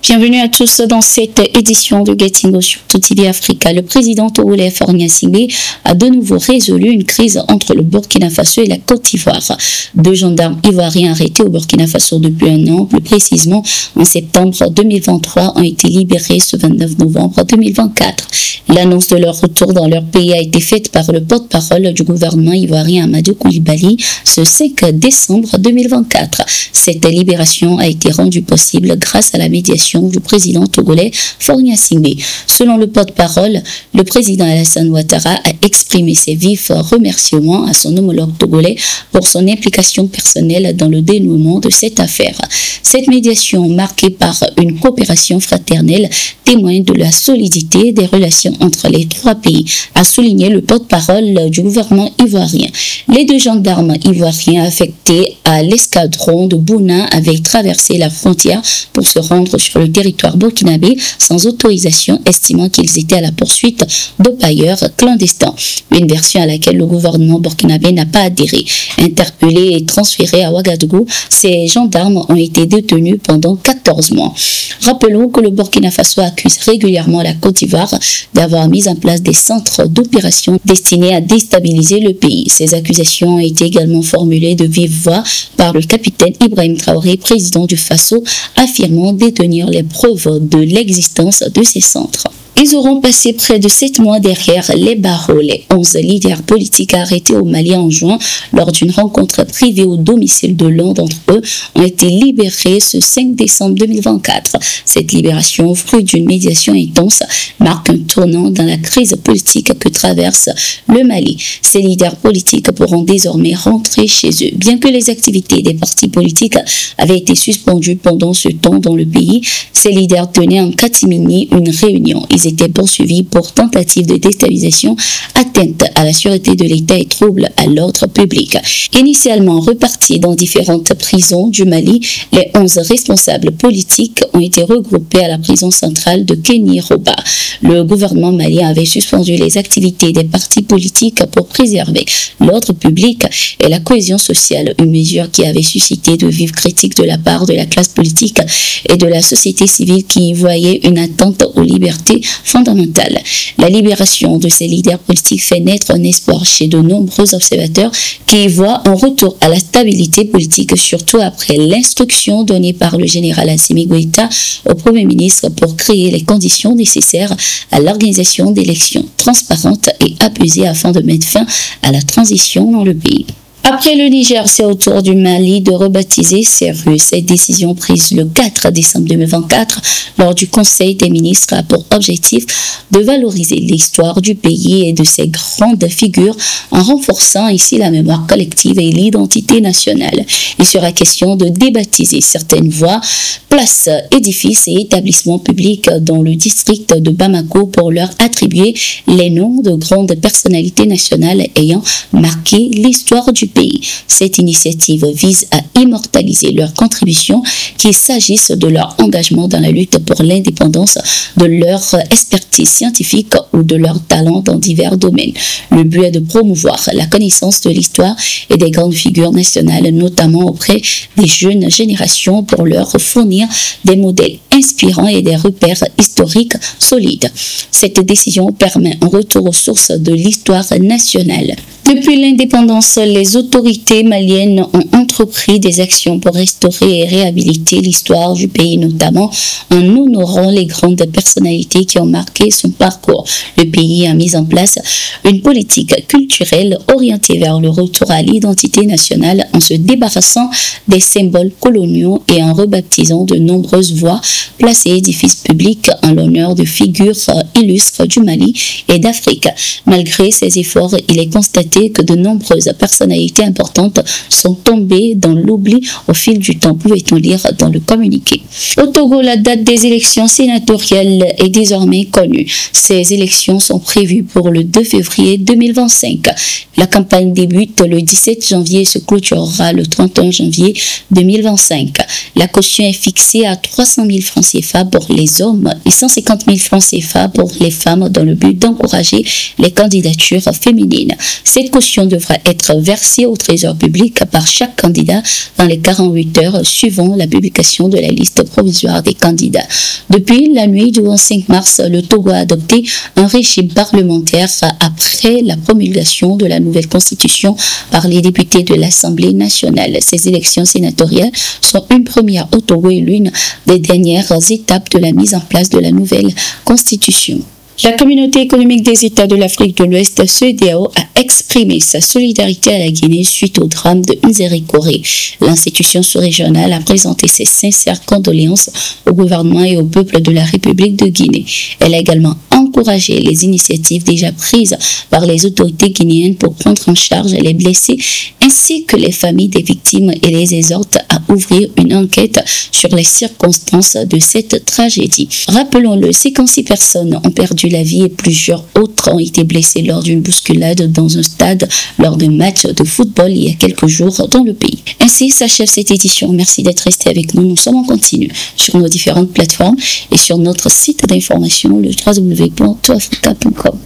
Bienvenue à tous dans cette édition de Getting Go sur TV Africa. Le président togolais Faure Gnassingbé a de nouveau résolu une crise entre le Burkina Faso et la Côte d'Ivoire. Deux gendarmes ivoiriens arrêtés au Burkina Faso depuis un an, plus précisément en septembre 2023, ont été libérés ce 29 novembre 2024. L'annonce de leur retour dans leur pays a été faite par le porte-parole du gouvernement ivoirien Amadou Coulibaly ce 5 décembre 2024. Cette libération a été rendue possible grâce à la médiation du président togolais Faure Gnassingbé. Selon le porte-parole, le président Alassane Ouattara a exprimé ses vifs remerciements à son homologue togolais pour son implication personnelle dans le dénouement de cette affaire. Cette médiation, marquée par une coopération fraternelle, témoigne de la solidité des relations entre les trois pays, a souligné le porte-parole du gouvernement ivoirien. Les deux gendarmes ivoiriens affectés à l'escadron de Bouna avaient traversé la frontière pour se rendre sur le territoire burkinabé sans autorisation, estimant qu'ils étaient à la poursuite d'oppailleurs clandestins. Une version à laquelle le gouvernement burkinabé n'a pas adhéré. Interpellés et transférés à Ouagadougou, ces gendarmes ont été détenus pendant 14 mois. Rappelons que le Burkina Faso accuse régulièrement la Côte d'Ivoire d'avoir mis en place des centres d'opération destinés à déstabiliser le pays. Ces accusations ont été également formulées de vive voix par le capitaine Ibrahim Traoré, président du Faso, affirmant détenir les preuves de l'existence de ces centres. Ils auront passé près de 7 mois derrière les barreaux. Les 11 leaders politiques arrêtés au Mali en juin lors d'une rencontre privée au domicile de l'un d'entre eux ont été libérés ce 5 décembre 2024. Cette libération, fruit d'une médiation intense, marque un tournant dans la crise politique que traverse le Mali. Ces leaders politiques pourront désormais rentrer chez eux. Bien que les activités des partis politiques avaient été suspendues pendant ce temps dans le pays, ces leaders tenaient en catimini une réunion. Ils étaient poursuivis pour tentative de déstabilisation, atteinte à la sûreté de l'État et trouble à l'ordre public. Initialement repartis dans différentes prisons du Mali, les 11 responsables politiques ont été regroupés à la prison centrale de Kéniroba. Le gouvernement malien avait suspendu les activités des partis politiques pour préserver l'ordre public et la cohésion sociale, une mesure qui avait suscité de vives critiques de la part de la classe politique et de la société civile qui y voyait une atteinte aux libertés fondamentale. La libération de ces leaders politiques fait naître un espoir chez de nombreux observateurs qui voient un retour à la stabilité politique, surtout après l'instruction donnée par le général Assimi Goïta au Premier ministre pour créer les conditions nécessaires à l'organisation d'élections transparentes et apaisées afin de mettre fin à la transition dans le pays. Après le Niger, c'est au tour du Mali de rebaptiser ses rues. Cette décision prise le 4 décembre 2024 lors du Conseil des ministres a pour objectif de valoriser l'histoire du pays et de ses grandes figures en renforçant ici la mémoire collective et l'identité nationale. Il sera question de débaptiser certaines voies, places, édifices et établissements publics dans le district de Bamako pour leur attribuer les noms de grandes personnalités nationales ayant marqué l'histoire du pays. Cette initiative vise à immortaliser leur contribution, qu'il s'agisse de leur engagement dans la lutte pour l'indépendance, de leur expertise scientifique ou de leur talent dans divers domaines. Le but est de promouvoir la connaissance de l'histoire et des grandes figures nationales, notamment auprès des jeunes générations pour leur fournir des modèles inspirants et des repères historiques solides. Cette décision permet un retour aux sources de l'histoire nationale. Depuis l'indépendance, les autorités maliennes ont entrepris des actions pour restaurer et réhabiliter l'histoire du pays, notamment en honorant les grandes personnalités qui ont marqué son parcours. Le pays a mis en place une politique culturelle orientée vers le retour à l'identité nationale en se débarrassant des symboles coloniaux et en rebaptisant de nombreuses voies, places et édifices publics en l'honneur de figures illustres du Mali et d'Afrique. Malgré ces efforts, il est constaté que de nombreuses personnalités importantes sont tombées dans l'oubli au fil du temps, pouvait-on lire dans le communiqué. Au Togo, la date des élections sénatoriales est désormais connue. Ces élections sont prévues pour le 2 février 2025. La campagne débute le 17 janvier et se clôturera le 31 janvier 2025. La caution est fixée à 300 000 francs CFA pour les hommes et 150 000 francs CFA pour les femmes dans le but d'encourager les candidatures féminines. Cette caution devra être versée versés au trésor public par chaque candidat dans les 48 heures suivant la publication de la liste provisoire des candidats. Depuis la nuit du 5 mars, le Togo a adopté un régime parlementaire après la promulgation de la nouvelle constitution par les députés de l'Assemblée nationale. Ces élections sénatoriales sont une première au Togo et l'une des dernières étapes de la mise en place de la nouvelle constitution. La communauté économique des États de l'Afrique de l'Ouest, CEDEAO, a exprimé sa solidarité à la Guinée suite au drame de Nzéré-Koré. L'institution sous-régionale a présenté ses sincères condoléances au gouvernement et au peuple de la République de Guinée. Elle a également encouragé les initiatives déjà prises par les autorités guinéennes pour prendre en charge les blessés ainsi que les familles des victimes et les exhorte à ouvrir une enquête sur les circonstances de cette tragédie. Rappelons-le, 56 personnes ont perdu la vie et plusieurs autres ont été blessés lors d'une bousculade dans un stade lors d'un match de football il y a quelques jours dans le pays. Ainsi s'achève cette édition. Merci d'être resté avec nous. Nous sommes en continu sur nos différentes plateformes et sur notre site d'information, le www.toafrica.com.